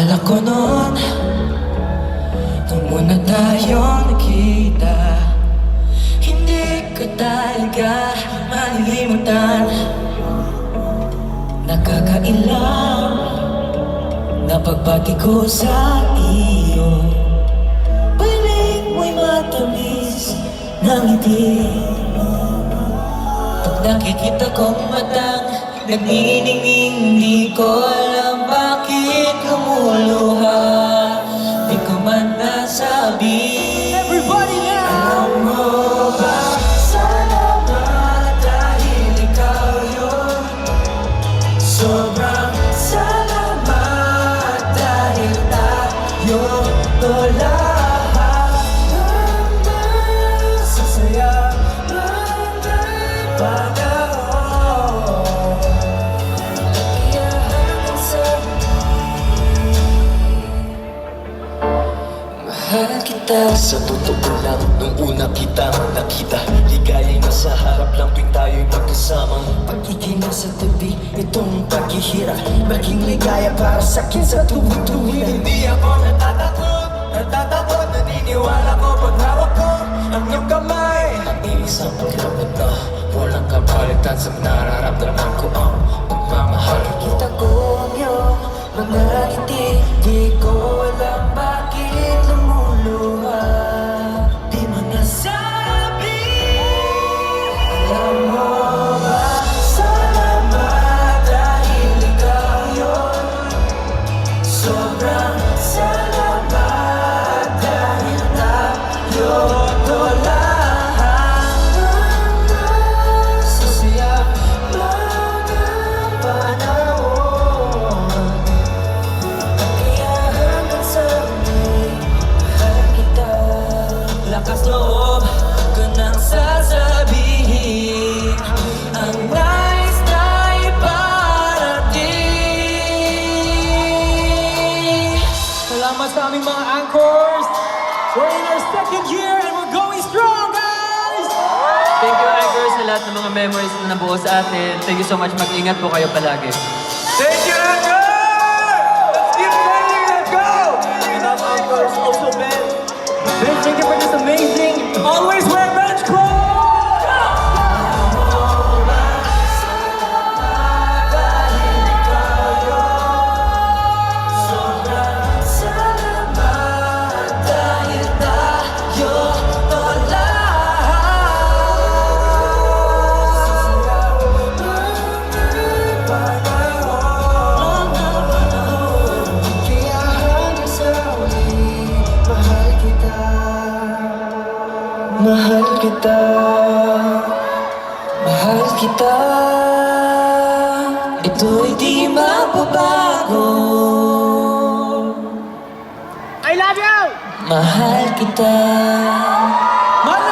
Akala ko noon, nung una tayo nakita, hindi ko talaga malilimutan. Nakakailang na pagbati ko sa iyo, piling mo'y matamis ng ngiti. Pag nakikita kong matang nagniningning, di ko alam bakit lumuluha. Di ko man nasabi. Everybody now! Alam mo ba, salamat dahil ikaw yun. Sobrang salamat dahil tayo to lahat. Sa saya ng panahon, nakiyahan sa mahal kita. Sa totoo lang, nung una kitang nakita, ligaya'y nasa harap lang tuwing tayo'y magkasama. Pag-ibig nasa tabi, itong paghihirap, maging ligaya para sa'kin sa tuwing-tuwing. Hindi ako natatakot, naniniwala ko pag hawak ko ang iyong kamay. Ang iisang paglaban na walang kapalitan sa nararamdaman ko ang pagmamahal. Kita ko ang iyong mga ngiti, di ko alam bakit lumuluha. Di mo nasabi. Alam mo ba, salamat dahil ikaw yun. Sobrang salamat dahil tayo to lahat. Sa saya lang ng panahon, nakiyahan ka sa amin, mahal kita. Lakas loob ko nang sasabihin ang nais na iparating. Salamat sa aming mga anchors! We're in our second year and we're going strong, guys! Thank you, Anchor, sa lahat ng mga memories na nabuo sa atin. Thank you so much. Mag-ingat po kayo palagi. Thank you, Anchor! Let's keep singing, let's go! And our anchors also been. Thank you for this amazing, always wear bench clothes! Salamat dahil tayo to lahat. Kaya hanggang sa uli, mahal kita. Mahal kita. Mahal kita. Ito'y di mababago. I love you! Mahal kita. Mahal